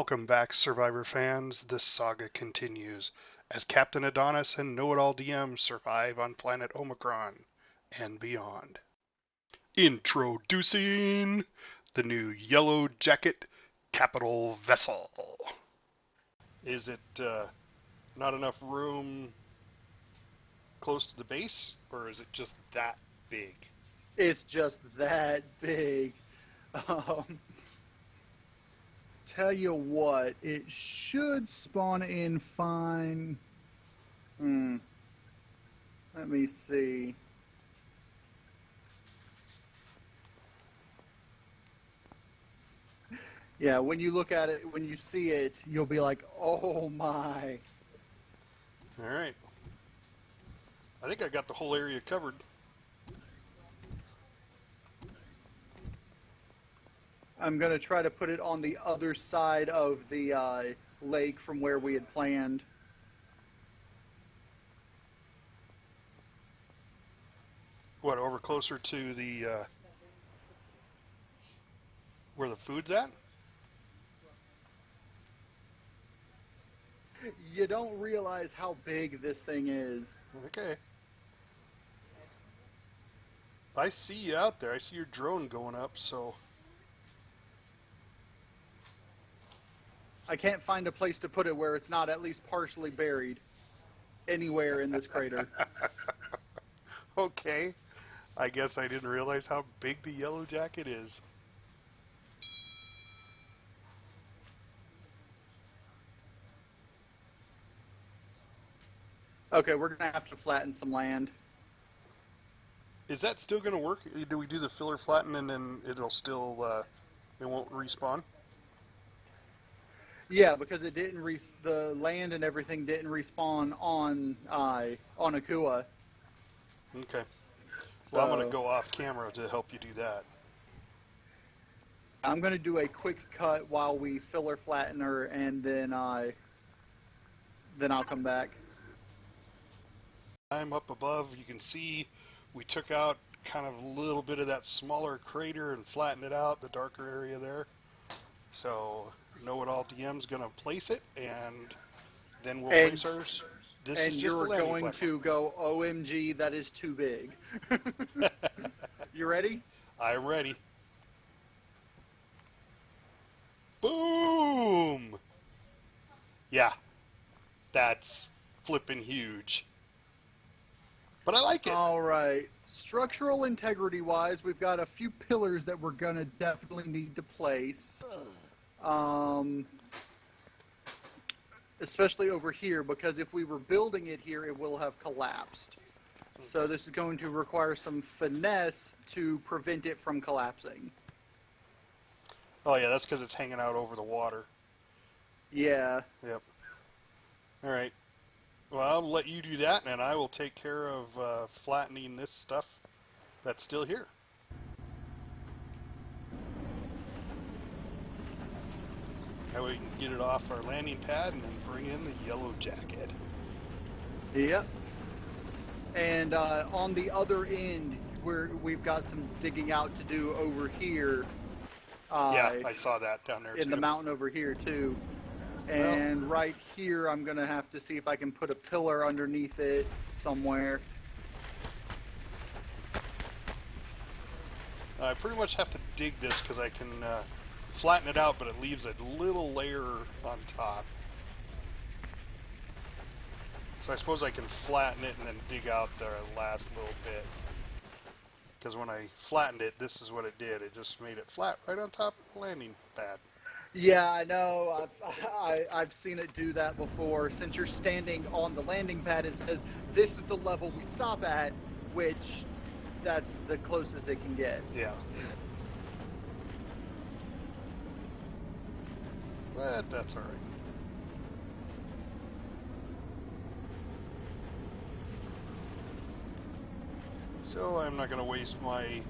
Welcome back, Survivor fans. This saga continues as Captain Adonis and Know-It-All DM survive on planet Omicron and beyond. Introducing the new YellowJacket capital vessel. Is it not enough room close to the base, or is it just that big? It's just that big. Tell you what, it should spawn in fine. Let me see. Yeah, when you look at it, when you see it, you'll be like, oh my. All right. I think I got the whole area covered. I'm going to try to put it on the other side of the lake from where we had planned. What, over closer to the where the food's at? You don't realize how big this thing is. Okay. I see you out there. I see your drone going up, so... I can't find a place to put it where it's not at least partially buried anywhere in this crater. Okay. I guess I didn't realize how big the YellowJacket is. Okay, we're going to have to flatten some land. Is that still going to work? Do we do the filler flatten and then it'll still, it won't respawn? Yeah, because it didn't the land and everything didn't respawn on Akua. Okay. So Well, I'm going to go off camera to help you do that. I'm going to do a quick cut while we filler flatten her, and then I'll come back. I'm up above. You can see we took out kind of a little bit of that smaller crater and flattened it out, the darker area there. So Know-It-All DM's going to place it, and then we'll place ours. This and is just you're a landing going platform. to go, OMG, that is too big. You ready? I'm ready. Boom! Yeah, that's flipping huge. But I like it. All right. Structural integrity wise, we've got a few pillars that we're going to definitely need to place. Especially over here, because if we were building it here, it will have collapsed. So this is going to require some finesse to prevent it from collapsing. Oh yeah, that's because it's hanging out over the water. Yeah. Yep. All right. Well, I'll let you do that, and I will take care of flattening this stuff that's still here. That way we can get it off our landing pad and then bring in the YellowJacket. Yep. And on the other end, we've got some digging out to do over here. Yeah, I saw that down there in too. the mountain over here too. And right here, I'm going to have to see if I can put a pillar underneath it somewhere. I pretty much have to dig this because I can flatten it out, but it leaves a little layer on top. So I suppose I can flatten it and then dig out the last little bit. Because when I flattened it, this is what it did. It just made it flat right on top of the landing pad. Yeah, I know. I've seen it do that before. Since you're standing on the landing pad, it says this is the level we stop at, which that's the closest it can get. Yeah. But that's all right. So I'm not going to waste my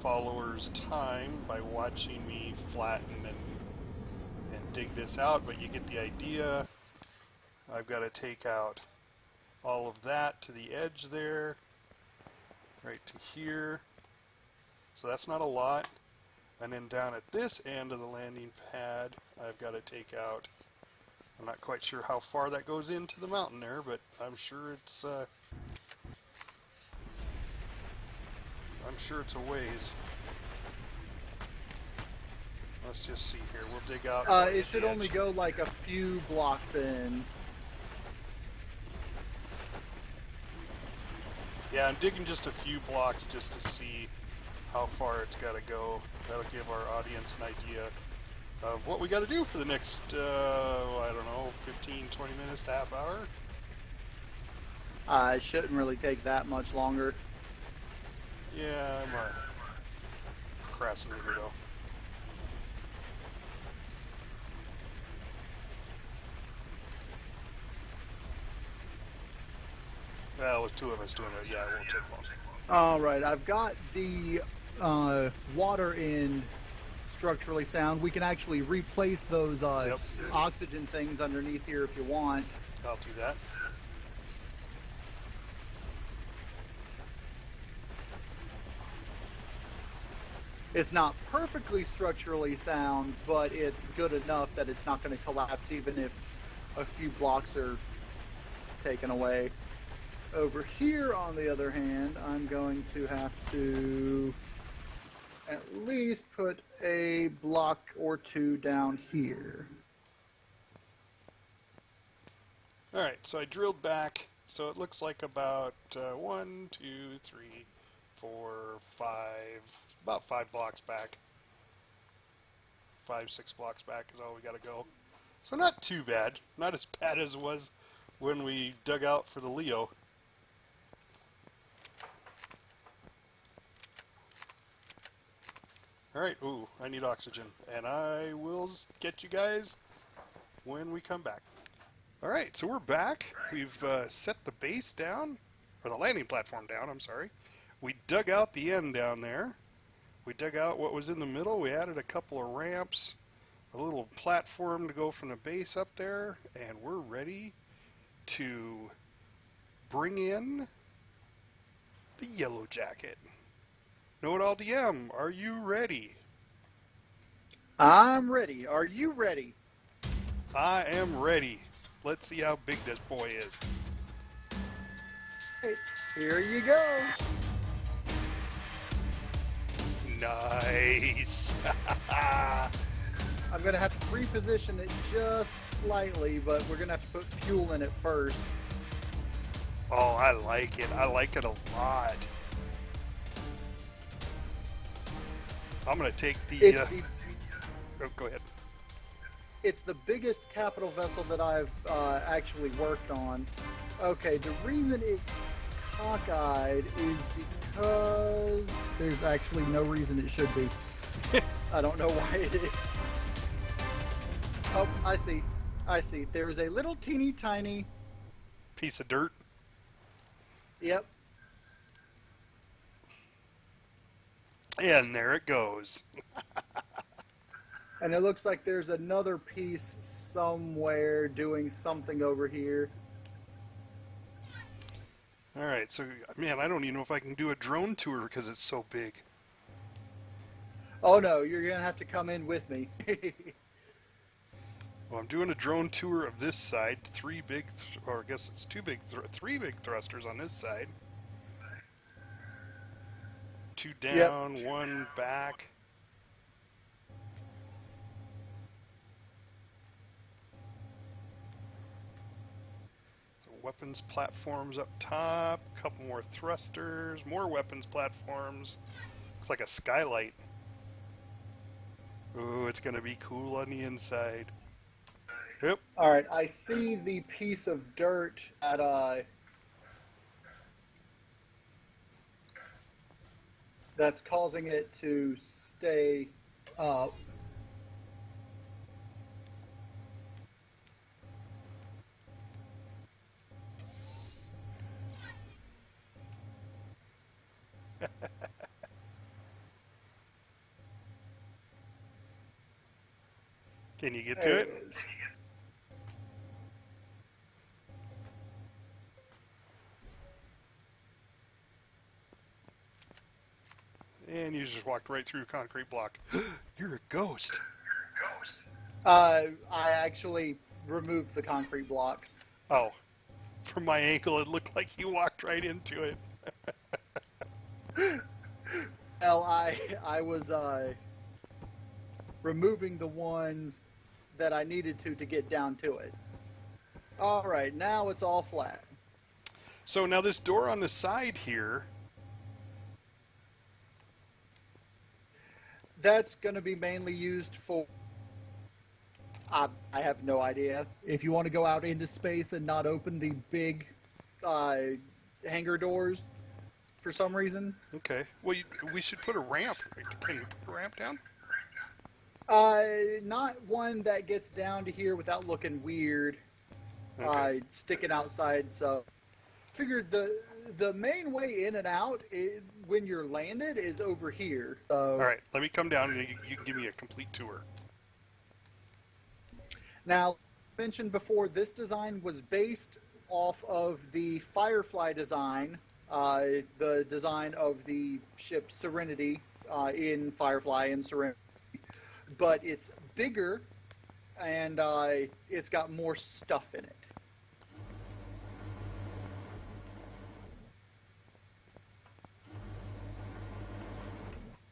followers' time by watching me flatten and dig this out, but you get the idea. I've got to take out all of that to the edge there, right to here. So that's not a lot. And then down at this end of the landing pad, I've got to take out, I'm not quite sure how far that goes into the mountain there, but I'm sure it's a ways. Let's just see here. We'll dig out. It should only go like a few blocks in. Yeah, I'm digging just a few blocks just to see how far it's got to go. That'll give our audience an idea of what we got to do for the next, I don't know, 15, 20 minutes to half hour. It shouldn't really take that much longer. Yeah, I'm a procrastinator though. Well, with two of us doing it, yeah, it won't take long. All right, I've got the water in structurally sound. We can actually replace those oxygen things underneath here if you want. I'll do that. It's not perfectly structurally sound, but it's good enough that it's not going to collapse even if a few blocks are taken away. Over here, on the other hand, I'm going to have to at least put a block or two down here. Alright, so I drilled back, so it looks like about 1, 2, 3, 4, 5, about 5 blocks back. 5, 6 blocks back is all we gotta go. So not too bad. Not as bad as it was when we dug out for the Leo. Alright, ooh, I need oxygen. And I will get you guys when we come back. Alright, so we're back. We've set the base down, or the landing platform down, I'm sorry. We dug out the end down there. We dug out what was in the middle. We added a couple of ramps, a little platform to go from the base up there, and we're ready to bring in the YellowJacket. Know-it-all DM, are you ready? I'm ready. Are you ready? I am ready. Let's see how big this boy is. Hey, here you go. Nice. I'm going to have to reposition it just slightly, but we're going to have to put fuel in it first. Oh, I like it. I like it a lot. I'm going to take the... Oh, go ahead. It's the biggest capital vessel that I've actually worked on. Okay, the reason it cockeyed is because there's actually no reason it should be. I don't know why it is. Oh, I see. I see. There's a little teeny tiny piece of dirt. Yep. And there it goes. And it looks like there's another piece somewhere doing something over here. Alright, so, man, I don't even know if I can do a drone tour because it's so big. Oh no, you're going to have to come in with me. Well, I'm doing a drone tour of this side. Three big thrusters on this side. 2 down, yep. 1 back. So weapons platforms up top, a couple more thrusters, more weapons platforms. Looks like a skylight. Ooh, it's gonna be cool on the inside. Yep. All right, I see the piece of dirt at that's causing it to stay up. Can you get to it? And you just walked right through a concrete block. You're a ghost. I actually removed the concrete blocks. Oh, from my ankle, it looked like you walked right into it. Well, I was removing the ones that I needed to get down to it. All right, now it's all flat. So now this door on the side here. That's going to be mainly used for. I have no idea. If you want to go out into space and not open the big hangar doors for some reason. Okay. Well, we should put a ramp. Can we put a ramp down? Not one that gets down to here without looking weird. Okay. Sticking outside. So, figured the main way in and out when you're landed is over here. So, All right. Let me come down and you can give me a complete tour. now, I mentioned before, this design was based off of the Firefly design, the design of the ship Serenity in Firefly and Serenity, but it's bigger and it's got more stuff in it.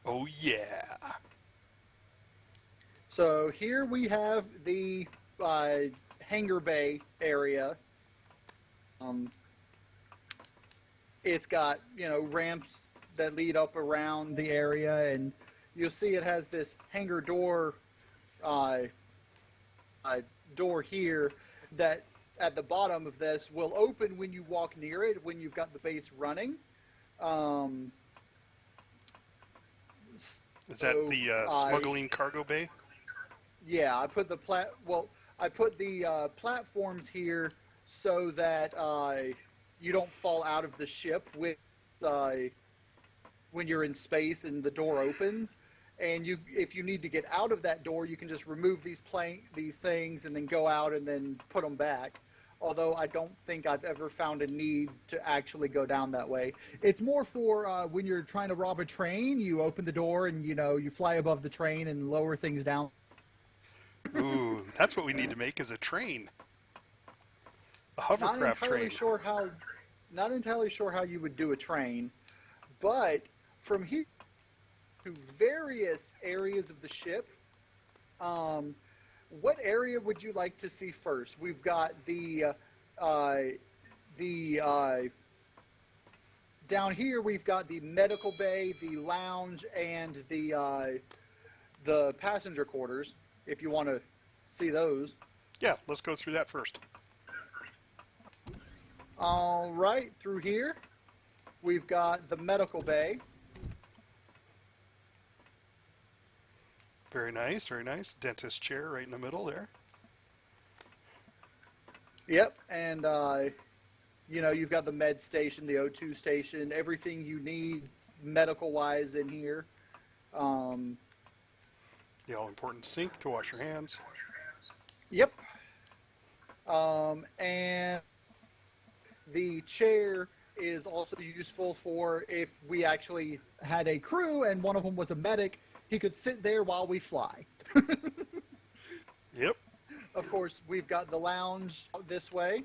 Oh, yeah. So here we have the hangar bay area. It's got, ramps that lead up around the area, and you'll see it has this hangar door door here that at the bottom of this will open when you walk near it when you've got the base running. Is that the smuggling cargo bay? Yeah, I put the platforms here so that you don't fall out of the ship when you're in space and the door opens. And if you need to get out of that door, you can just remove these things and then go out and then put them back. Although I don't think I've ever found a need to actually go down that way. It's more for when you're trying to rob a train. You open the door and you fly above the train and lower things down. Ooh, that's what we need to make is a train. A Not hovercraft entirely train. sure how. Not entirely sure how you would do a train, but from here to various areas of the ship. What area would you like to see first? We've got the down here. We've got the medical bay, the lounge, and the passenger quarters. If you want to see those. Yeah, let's go through that first. All right, through here, we've got the medical bay. Very nice, very nice. Dentist chair right in the middle there. Yep, and you've got the med station, the O2 station, everything you need medical-wise in here. The all-important sink to wash your hands. Yep. And the chair is also useful for if we actually had a crew and one of them was a medic, he could sit there while we fly. Yep. Of course, we've got the lounge this way,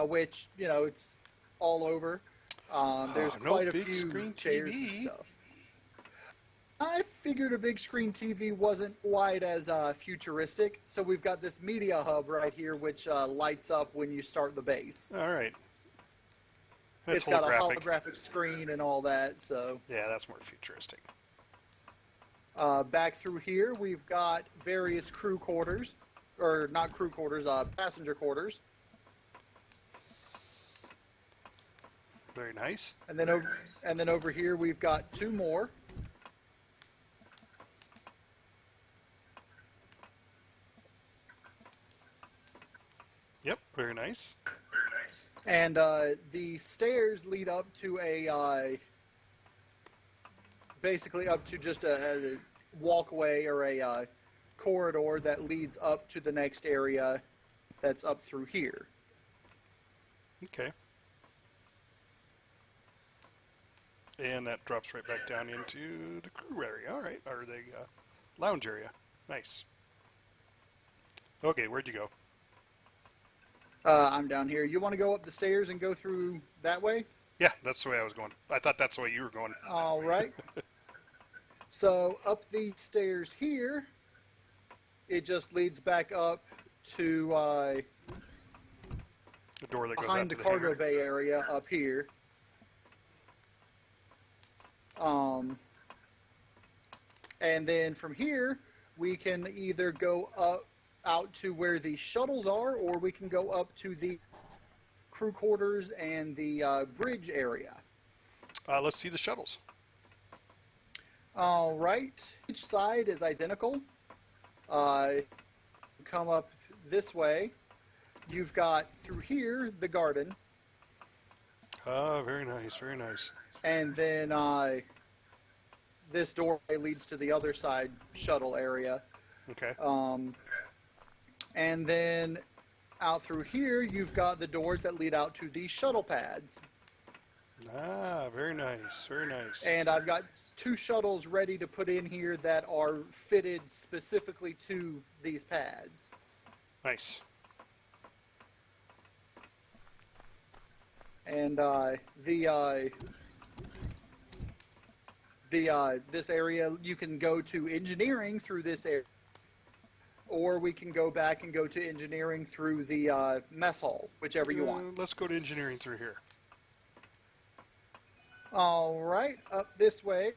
which, it's all over. There's quite a few chairs and stuff. I figured a big screen TV wasn't quite as futuristic, so we've got this media hub right here, which lights up when you start the base. All right. It's got a holographic screen and all that, so... Yeah, that's more futuristic. Back through here, we've got various crew quarters, or not crew quarters, passenger quarters. Very nice. And then over here, we've got two more. Yep, very nice. And the stairs lead up to basically up to just a walkway or a corridor that leads up to the next area that's up through here. Okay. And that drops right back down into the crew area. All right, or the lounge area. Nice. Okay, where'd you go? I'm down here. You want to go up the stairs and go through that way? Yeah, that's the way I was going. I thought that's the way you were going. All right. So up these stairs here, it just leads back up to The door that goes behind out the to the cargo hangar. bay area up here. And then from here, we can either go up out to where the shuttles are, or we can go up to the crew quarters and the bridge area. Let's see the shuttles. All right. Each side is identical. Come up this way. You've got through here the garden, Oh, very nice, very nice. and then this doorway leads to the other side shuttle area. Okay. And then out through here, you've got the doors that lead out to the shuttle pads. Ah, very nice, very nice. And I've got 2 shuttles ready to put in here that are fitted specifically to these pads. Nice. And this area, you can go to engineering through this area, or we can go back and go to engineering through the mess hall, whichever you want. Let's go to engineering through here. All right, up this way.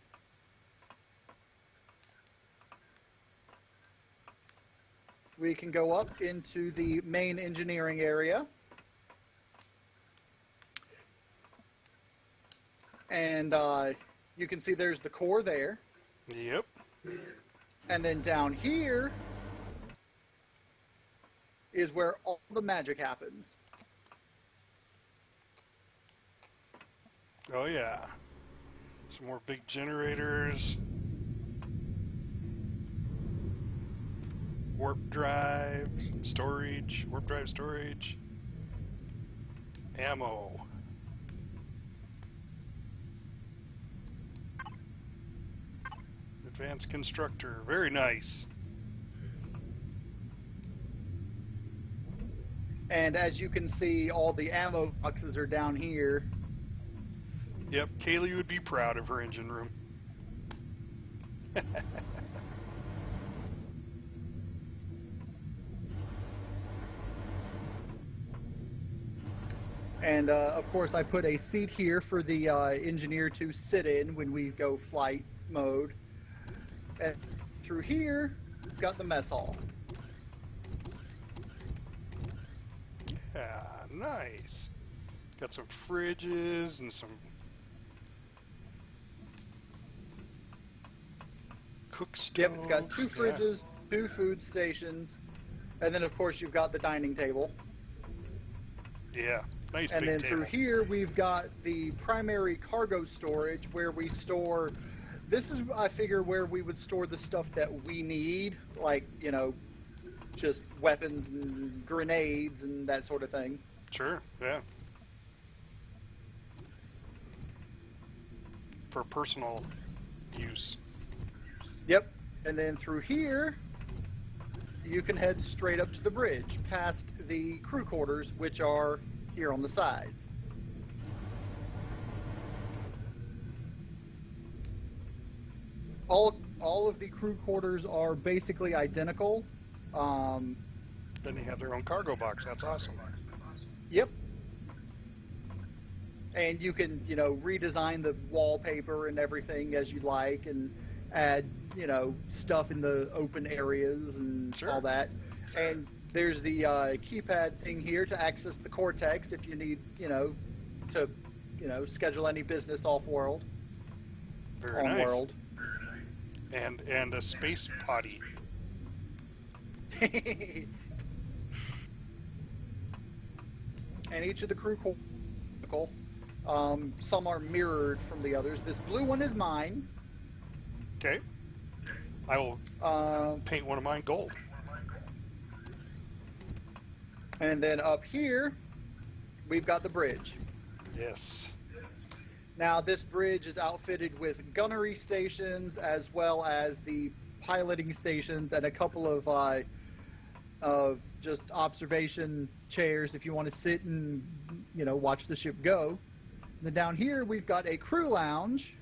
We can go up into the main engineering area. And you can see there's the core there. Yep. And then down here is where all the magic happens. Oh yeah. Some more big generators. Warp drive, storage, warp drive storage. Ammo. Advanced constructor. Very nice. And as you can see, all the ammo boxes are down here. Yep, Kaylee would be proud of her engine room. And of course, I put a seat here for the engineer to sit in when we go flight mode. And through here, we've got the mess hall. Yeah, nice. Got some fridges and some cook stoves. Yep, it's got 2 Yeah. fridges, 2 food stations, and then of course you've got the dining table. Yeah, nice And big then table. through here, we've got the primary cargo storage where we store. This is, I figure, where we would store the stuff that we need, like, you know, just weapons and grenades and that sort of thing. Sure, yeah. For personal use. Yep. And then through here, you can head straight up to the bridge, past the crew quarters, which are here on the sides. All of the crew quarters are basically identical. Then they have their own cargo box. That's awesome. Yep. And you can, you know, redesign the wallpaper and everything as you like, and add, you know, stuff in the open areas and Sure. all that. And there's the keypad thing here to access the Cortex if you need, you know, to, you know, schedule any business off-world, Very nice. on-world. And a space potty. And each of the crew some are mirrored from the others. This blue one is mine. Okay. I will paint one of mine gold. And then up here, we've got the bridge. Yes. Now, this bridge is outfitted with gunnery stations as well as the piloting stations and a couple of just observation chairs if you want to sit and watch the ship go. And then down here we've got a crew lounge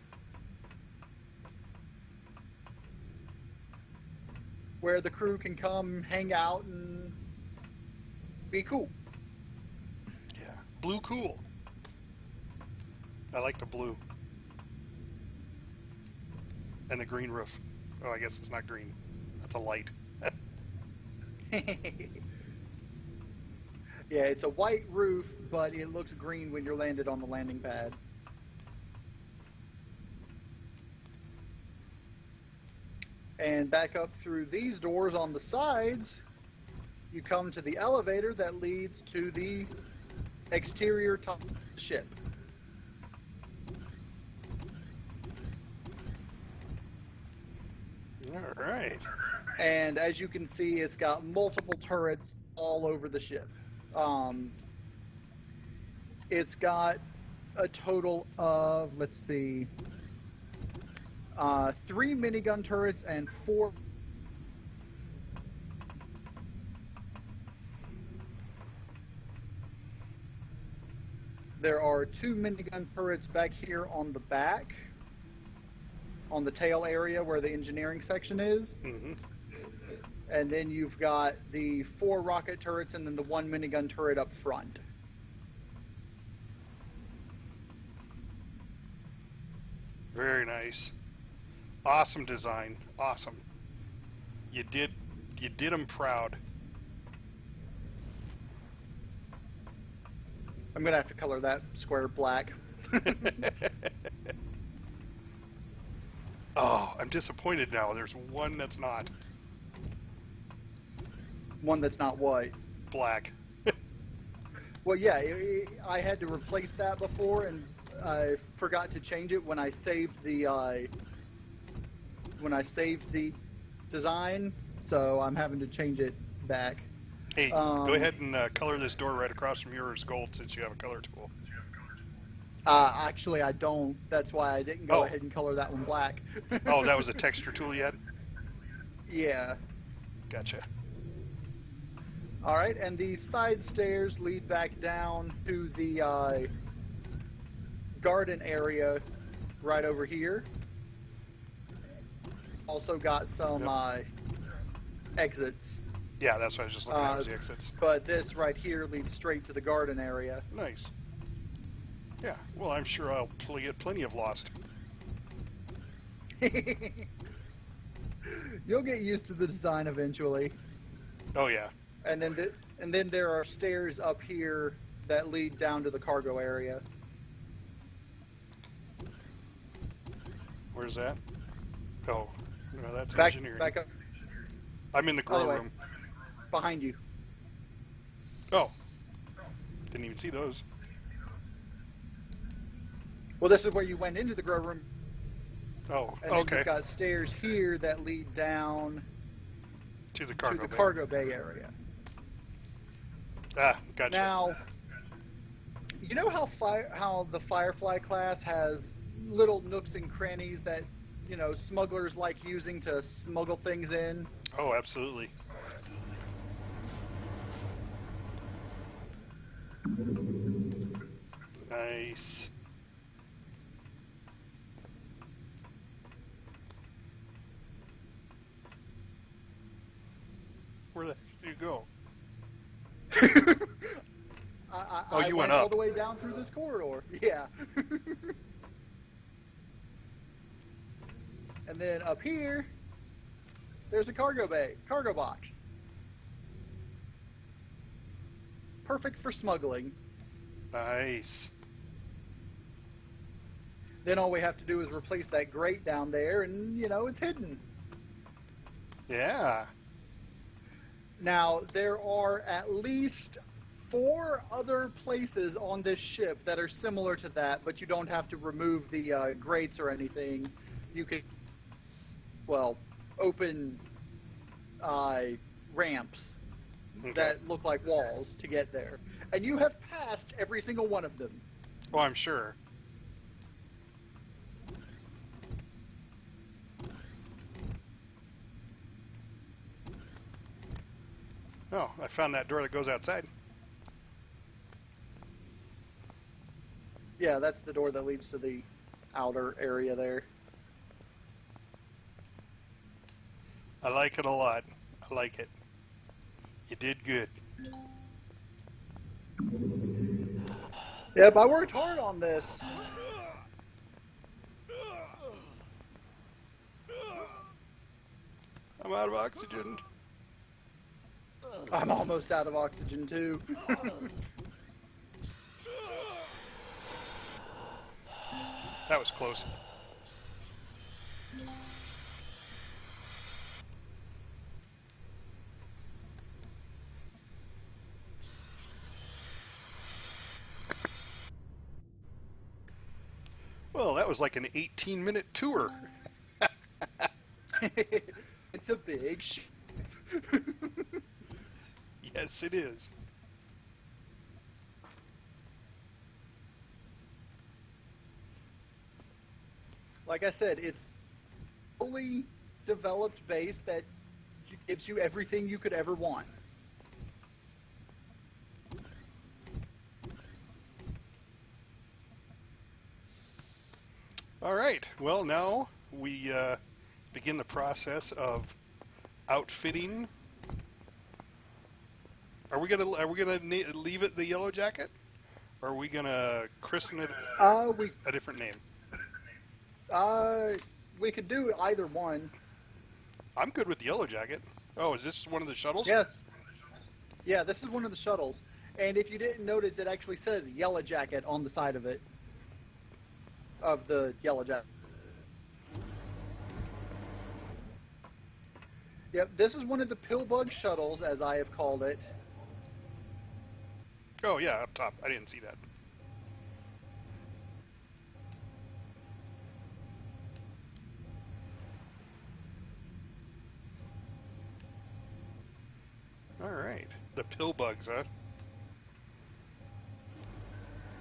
where the crew can come hang out and be cool. Yeah, blue cool. I like the blue. And the green roof. Oh, I guess it's not green. That's a light. Yeah, it's a white roof, but it looks green when you're landed on the landing pad. And back up through these doors on the sides, you come to the elevator that leads to the exterior top of the ship. All right. And as you can see, it's got multiple turrets all over the ship. It's got a total of, let's see, 3 minigun turrets and 4. There are 2 minigun turrets back here on the back, on the tail area where the engineering section is. Mm-hmm. And then you've got the 4 rocket turrets and then the 1 minigun turret up front. Very nice. Awesome design. Awesome. You did them proud. I'm going to have to color that square black. Oh, I'm disappointed now. There's one that's not One that's not white. black. Well, yeah, I had to replace that before, and I forgot to change it when I saved the design, so I'm having to change it back. Hey, go ahead and color this door right across from yours gold since you have a color tool. Actually, I don't. That's why I didn't go Oh. ahead and color that one black. Oh, that was a texture tool you had? Yeah. Gotcha. All right, and the side stairs lead back down to the garden area right over here. Also got some exits. Yeah, that's what I was just looking at, was the exits. But this right here leads straight to the garden area. Nice. Yeah, well, I'm sure I'll get plenty of Lost. You'll get used to the design eventually. Oh, yeah. And then there are stairs up here that lead down to the cargo area. Where's that? Oh, no, that's Back engineering. up I'm in the Other grow way. room. behind you. Oh. Didn't even see those. Well, this is where you went into the grow room. Oh, And then okay. you've got stairs here that lead down To the cargo to the bay. cargo bay area. Ah, gotcha. Now, you know how the Firefly class has little nooks and crannies that, smugglers like using to smuggle things in? Oh, absolutely. Nice. Where the heck did you go? I you went went up. all the way down through this corridor. Yeah. And then up here, there's a cargo box. Perfect for smuggling. Nice. Then all we have to do is replace that grate down there, and it's hidden. Yeah. Now, there are at least 4 other places on this ship that are similar to that, but you don't have to remove the grates or anything. You can, open ramps Okay. that look like walls to get there. And you have passed every single one of them. Oh, I'm sure. Oh, I found that door that goes outside. Yeah, that's the door that leads to the outer area there. I like it a lot. I like it. You did good. Yep, I worked hard on this. I'm out of oxygen. I'm almost out of oxygen too. That was close. Well, that was like an 18-minute tour. It's a big ship. Yes, it is. Like I said, it's fully developed base that gives you everything you could ever want. All right. Well, now we begin the process of outfitting. Are we gonna leave it the YellowJacket, or are we gonna christen it We a different name? we could do either one. I'm good with YellowJacket. Oh, is this one of the shuttles? Yes. Yeah, this is one of the shuttles. And if you didn't notice, it actually says YellowJacket on the side of it. Of the YellowJacket. Yep, this is one of the pillbug shuttles, as I have called it. Oh yeah, up top. I didn't see that. All right, the pill bugs, huh?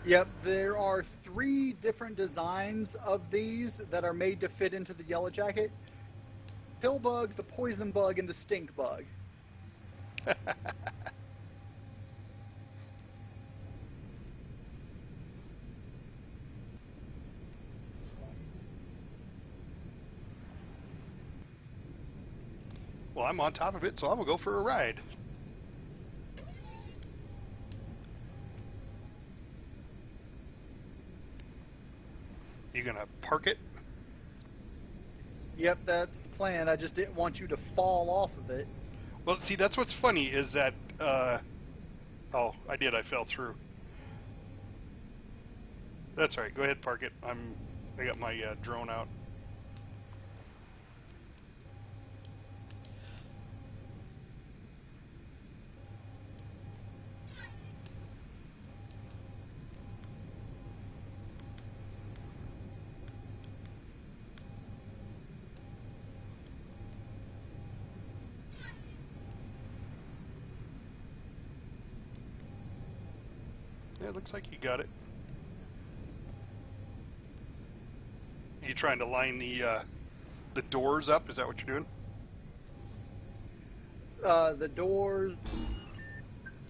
Yep, there are 3 different designs of these that are made to fit into the YellowJacket. Pillbug, the poison bug, and the stink bug. Well, I'm on top of it, so I'm gonna go for a ride. You gonna park it? Yep, that's the plan. I just didn't want you to fall off of it. Well, see, that's what's funny is that. Oh, I did. I fell through. That's all right. Go ahead, park it. I got my drone out. Yeah, it looks like you got it. Are you trying to line the doors up? Is that what you're doing? The doors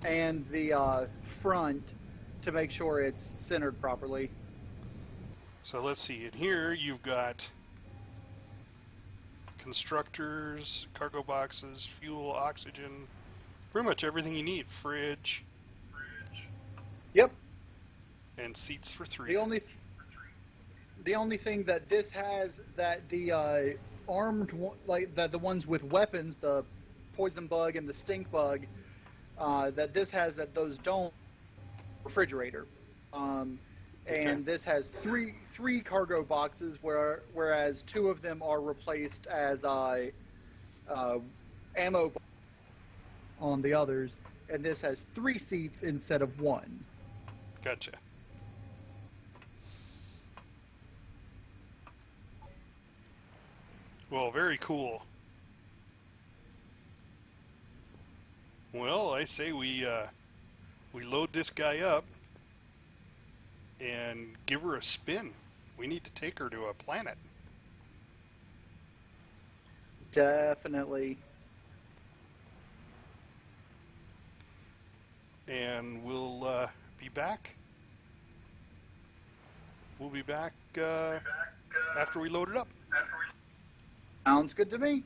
and the front to make sure it's centered properly. So let's see. In here, you've got constructors, cargo boxes, fuel, oxygen, pretty much everything you need. Fridge, Yep. and seats for 3. The only thing that this has that the armed like that the ones with weapons, the poison bug and the stink bug, that this has that those don't refrigerator. And this has three cargo boxes, whereas 2 of them are replaced as ammo on the others, and this has 3 seats instead of 1. Gotcha. Well, very cool. Well, I say we load this guy up and give her a spin. We need to take her to a planet. Definitely. and we'll be back. We'll be back after we load it up. Sounds good to me.